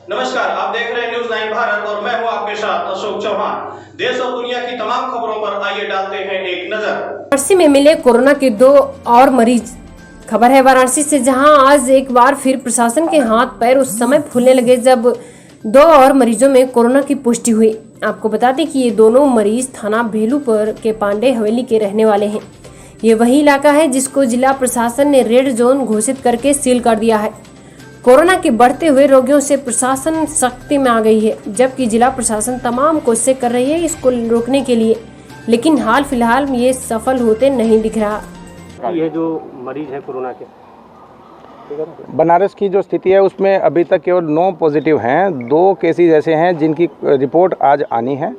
नमस्कार, आप देख रहे हैं न्यूज़ 9 भारत और मैं हूं आपके साथ अशोक चौहान। देश और दुनिया की तमाम खबरों पर आइए डालते हैं एक नजर। वाराणसी में मिले कोरोना के 2 और मरीज। खबर है वाराणसी से, जहां आज एक बार फिर प्रशासन के हाथ पैर उस समय फूलने लगे जब 2 और मरीजों में कोरोना की पुष्टि हुई। आपको बता दें कि ये दोनों मरीज थाना भेलूपुर के पांडे हवेली के रहने वाले हैं। ये वही इलाका है जिसको जिला प्रशासन ने रेड जोन घोषित करके सील कर दिया है। कोरोना के बढ़ते हुए रोगियों से प्रशासन सख्ती में आ गई है, जबकि जिला प्रशासन तमाम कोशिशें कर रही है इसको रोकने के लिए, लेकिन हाल फिलहाल ये सफल होते नहीं दिख रहा। ये जो मरीज है कोरोना के, बनारस की जो स्थिति है उसमें अभी तक केवल 9 पॉजिटिव हैं। 2 केसेज ऐसे हैं जिनकी रिपोर्ट आज आनी है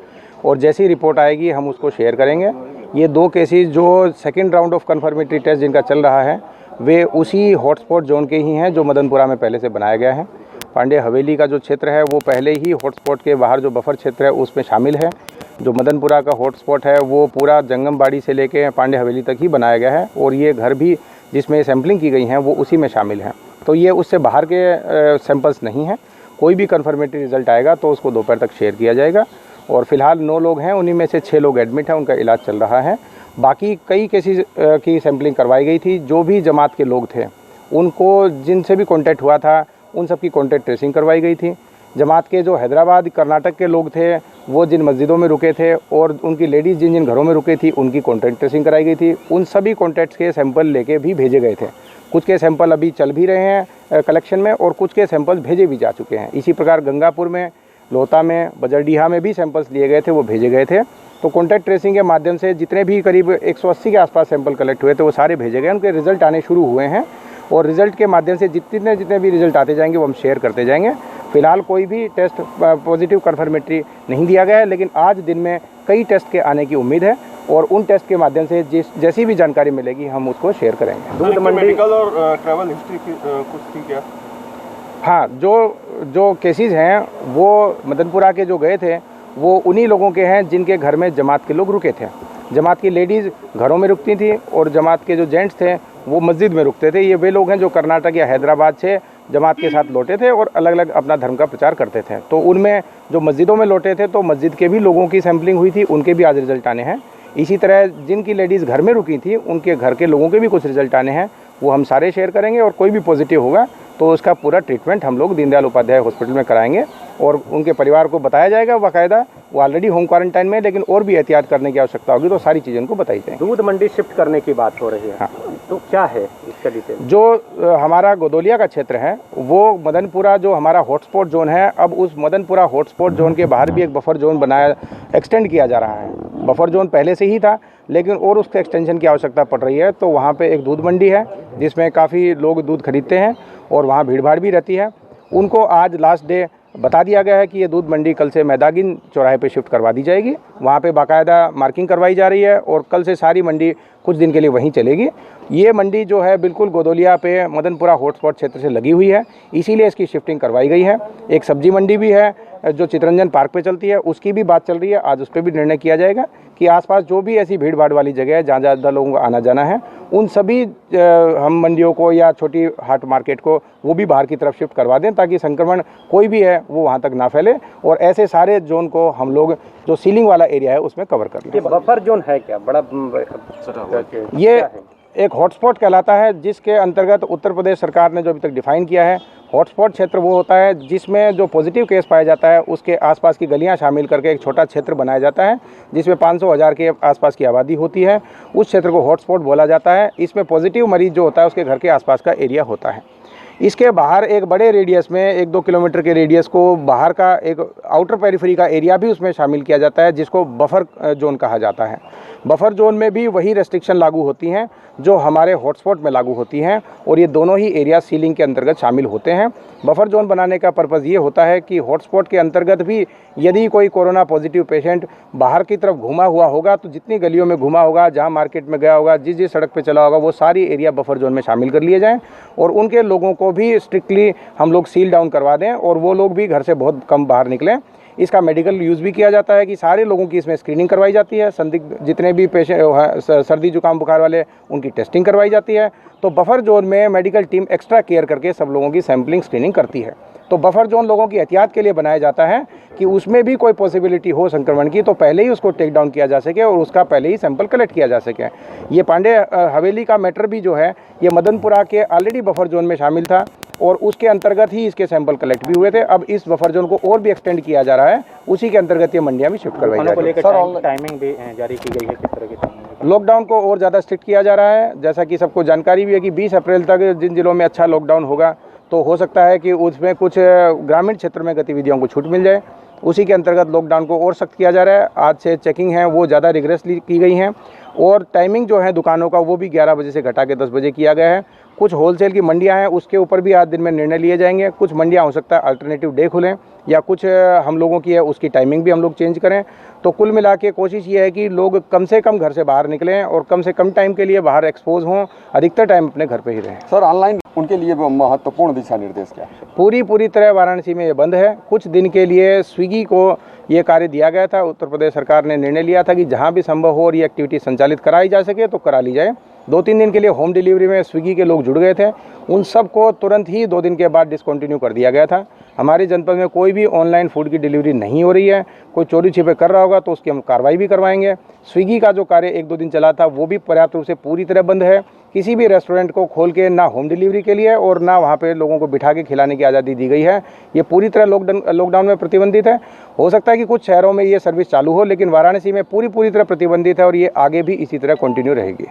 और जैसी रिपोर्ट आएगी हम उसको शेयर करेंगे। ये 2 केसेज जो second round of confirmatory test जिनका चल रहा है वे उसी हॉटस्पॉट जोन के ही हैं जो मदनपुरा में पहले से बनाया गया है। पांडे हवेली का जो क्षेत्र है वो पहले ही हॉटस्पॉट के बाहर जो बफर क्षेत्र है उसमें शामिल है। जो मदनपुरा का हॉटस्पॉट है वो पूरा जंगमबाड़ी से लेके पांडे हवेली तक ही बनाया गया है और ये घर भी जिसमें सैम्पलिंग की गई हैं वो उसी में शामिल हैं। तो ये उससे बाहर के सैंपल्स नहीं हैं। कोई भी कन्फर्मेटरी रिजल्ट आएगा तो उसको दोपहर तक शेयर किया जाएगा। और फिलहाल 9 लोग हैं, उन्हीं में से 6 लोग एडमिट हैं, उनका इलाज चल रहा है। बाकी कई केसेस की सैम्पलिंग करवाई गई थी। जो भी जमात के लोग थे उनको जिनसे भी कॉन्टैक्ट हुआ था उन सब की कॉन्टैक्ट ट्रेसिंग करवाई गई थी। जमात के जो हैदराबाद कर्नाटक के लोग थे वो जिन मस्जिदों में रुके थे और उनकी लेडीज़ जिन जिन घरों में रुके थी उनकी कॉन्टैक्ट ट्रेसिंग कराई गई थी। उन सभी कॉन्टैक्ट्स के सैंपल लेके भी भेजे गए थे। कुछ के सैंपल अभी चल भी रहे हैं कलेक्शन में और कुछ के सैंपल्स भेजे भी जा चुके हैं। इसी प्रकार गंगापुर में, लोहता में, बजरडीहा में भी सैंपल्स लिए गए थे, वो भेजे गए थे। तो कॉन्टैक्ट ट्रेसिंग के माध्यम से जितने भी करीब 180 के आसपास सैंपल कलेक्ट हुए थे वो सारे भेजे गए। उनके रिजल्ट आने शुरू हुए हैं और रिजल्ट के माध्यम से जितने भी रिजल्ट आते जाएंगे वो हम शेयर करते जाएंगे। फिलहाल कोई भी टेस्ट पॉजिटिव कन्फर्मेटरी नहीं दिया गया है, लेकिन आज दिन में कई टेस्ट के आने की उम्मीद है और उन टेस्ट के माध्यम से जैसी भी जानकारी मिलेगी हम उसको शेयर करेंगे। दूध मंडी मेडिकल और ट्रैवल हिस्ट्री की कुछ थी क्या? हाँ, जो केसेस हैं वो मदनपुरा के जो गए थे वो उन्हीं लोगों के हैं जिनके घर में जमात के लोग रुके थे। जमात की लेडीज़ घरों में रुकती थी और जमात के जो जेंट्स थे वो मस्जिद में रुकते थे। ये वे लोग हैं जो कर्नाटक या हैदराबाद से जमात के साथ लौटे थे और अलग अलग अपना धर्म का प्रचार करते थे। तो उनमें जो मस्जिदों में लौटे थे तो मस्जिद के भी लोगों की सैम्पलिंग हुई थी, उनके भी आज रिजल्ट आने हैं। इसी तरह जिनकी लेडीज़ घर में रुकी थी उनके घर के लोगों के भी कुछ रिजल्ट आने हैं, वो हम सारे शेयर करेंगे। और कोई भी पॉजिटिव होगा तो उसका पूरा ट्रीटमेंट हम लोग दीनदयाल उपाध्याय हॉस्पिटल में कराएंगे और उनके परिवार को बताया जाएगा बाकायदा। वो ऑलरेडी होम क्वारंटाइन में, लेकिन और भी एहतियात करने की आवश्यकता होगी तो सारी चीज़ें उनको बताई जाएंगी। दूध मंडी शिफ्ट करने की बात हो रही है, हाँ, तो क्या है इसका डिटेल? जो हमारा गोदोलिया का क्षेत्र है वो मदनपुरा जो हमारा हॉटस्पॉट जोन है, अब उस मदनपुरा हॉटस्पॉट जोन के बाहर भी एक बफर जोन बनाया, एक्सटेंड किया जा रहा है। बफर जोन पहले से ही था लेकिन और उसके एक्सटेंशन की आवश्यकता पड़ रही है। तो वहाँ पे एक दूध मंडी है जिसमें काफ़ी लोग दूध खरीदते हैं और वहाँ भीड़ भाड़ भी रहती है। उनको आज लास्ट डे बता दिया गया है कि ये दूध मंडी कल से मैदागिन चौराहे पे शिफ्ट करवा दी जाएगी। वहाँ पे बाकायदा मार्किंग करवाई जा रही है और कल से सारी मंडी कुछ दिन के लिए वहीं चलेगी। ये मंडी जो है बिल्कुल गोदोलिया पे मदनपुरा हॉटस्पॉट क्षेत्र से लगी हुई है, इसीलिए इसकी शिफ्टिंग करवाई गई है। एक सब्जी मंडी भी है जो चितरंजन पार्क पे चलती है, उसकी भी बात चल रही है। आज उस पर भी निर्णय किया जाएगा कि आसपास जो भी ऐसी भीड़ भाड़ वाली जगह है जहाँ ज़्यादा लोगों को आना जाना है उन सभी हम मंडियों को या छोटी हाट मार्केट को वो भी बाहर की तरफ शिफ्ट करवा दें ताकि संक्रमण कोई भी है वो वहाँ तक ना फैले। और ऐसे सारे जोन को हम लोग जो सीलिंग वाला एरिया है उसमें कवर कर लें। ये बफर जोन है क्या? बड़ा ये एक हॉटस्पॉट कहलाता है जिसके अंतर्गत उत्तर प्रदेश सरकार ने जो अभी तक डिफाइन किया है। हॉटस्पॉट क्षेत्र वो होता है जिसमें जो पॉजिटिव केस पाया जाता है उसके आसपास की गलियां शामिल करके एक छोटा क्षेत्र बनाया जाता है जिसमें 500,000 के आसपास की आबादी होती है। उस क्षेत्र को हॉटस्पॉट बोला जाता है। इसमें पॉजिटिव मरीज जो होता है उसके घर के आसपास का एरिया होता है। इसके बाहर एक बड़े रेडियस में 1-2 किलोमीटर के रेडियस को बाहर का एक आउटर पेरिफेरी का एरिया भी उसमें शामिल किया जाता है जिसको बफर जोन कहा जाता है। बफर जोन में भी वही रेस्ट्रिक्शन लागू होती हैं जो हमारे हॉटस्पॉट में लागू होती हैं और ये दोनों ही एरिया सीलिंग के अंतर्गत शामिल होते हैं। बफर जोन बनाने का पर्पज़ ये होता है कि हॉटस्पॉट के अंतर्गत भी यदि कोई कोरोना पॉजिटिव पेशेंट बाहर की तरफ घुमा हुआ होगा तो जितनी गलियों में घुमा होगा, जहाँ मार्केट में गया होगा, जिस सड़क पर चला होगा, वो सारी एरिया बफर जोन में शामिल कर लिए जाएँ और उनके लोगों को भी स्ट्रिक्टली हम लोग सील डाउन करवा दें और वो लोग भी घर से बहुत कम बाहर निकलें। इसका मेडिकल यूज़ भी किया जाता है कि सारे लोगों की इसमें स्क्रीनिंग करवाई जाती है। संदिग्ध जितने भी पेशेंट सर्दी जुकाम बुखार वाले उनकी टेस्टिंग करवाई जाती है। तो बफर जोन में मेडिकल टीम एक्स्ट्रा केयर करके सब लोगों की सैम्पलिंग स्क्रीनिंग करती है। तो बफर जोन लोगों की एहतियात के लिए बनाया जाता है कि उसमें भी कोई पॉसिबिलिटी हो संक्रमण की तो पहले ही उसको टेक डाउन किया जा सके और उसका पहले ही सैंपल कलेक्ट किया जा सके। ये पांडे हवेली का मैटर भी जो है ये मदनपुरा के ऑलरेडी बफर जोन में शामिल था और उसके अंतर्गत ही इसके सैंपल कलेक्ट भी हुए थे। अब इस बफर जोन को और भी एक्सटेंड किया जा रहा है, उसी के अंतर्गत ये मंडियां भी शिफ्ट करवाई जा रही है। सर टाइमिंग भी जारी की गई है, किस तरह की टाइमिंग? लॉकडाउन को और ज़्यादा स्ट्रिक्ट किया जा रहा है। जैसा कि सबको जानकारी भी है कि 20 अप्रैल तक जिन जिलों में अच्छा लॉकडाउन होगा तो हो सकता है कि उसमें कुछ ग्रामीण क्षेत्र में गतिविधियों को छूट मिल जाए। उसी के अंतर्गत लॉकडाउन को और सख्त किया जा रहा है। आज से चेकिंग है वो ज़्यादा रिग्रेसली की गई हैं और टाइमिंग जो है दुकानों का वो भी 11 बजे से घटा के 10 बजे किया गया है। कुछ होलसेल की मंडियां हैं उसके ऊपर भी आज दिन में निर्णय लिए जाएंगे। कुछ मंडियां हो सकता है अल्टरनेटिव डे खुलें या कुछ हम लोगों की है उसकी टाइमिंग भी हम लोग चेंज करें। तो कुल मिला के कोशिश ये है कि लोग कम से कम घर से बाहर निकलें और कम से कम टाइम के लिए बाहर एक्सपोज हों, अधिकतर टाइम अपने घर पे ही रहें। सर ऑनलाइन उनके लिए महत्वपूर्ण दिशा निर्देश क्या है? पूरी तरह वाराणसी में ये बंद है। कुछ दिन के लिए स्विगी को ये कार्य दिया गया था। उत्तर प्रदेश सरकार ने निर्णय लिया था कि जहाँ भी संभव हो और ये एक्टिविटी संचालित कराई जा सके तो करा ली जाए। 2-3 दिन के लिए होम डिलीवरी में स्विगी के लोग जुड़ गए थे, उन सब को तुरंत ही 2 दिन के बाद डिसकंटिन्यू कर दिया गया था। हमारे जनपद में कोई भी ऑनलाइन फूड की डिलीवरी नहीं हो रही है। कोई चोरी छिपे कर रहा होगा तो उसकी हम कार्रवाई भी करवाएंगे। स्विगी का जो कार्य 1-2 दिन चला था वो भी पर्याप्त रूप से पूरी तरह बंद है। किसी भी रेस्टोरेंट को खोल के ना होम डिलीवरी के लिए और ना वहाँ पे लोगों को बिठा के खिलाने की आज़ादी दी गई है। ये पूरी तरह लॉकडाउन में प्रतिबंधित है। हो सकता है कि कुछ शहरों में ये सर्विस चालू हो, लेकिन वाराणसी में पूरी तरह प्रतिबंधित है और ये आगे भी इसी तरह कंटिन्यू रहेगी।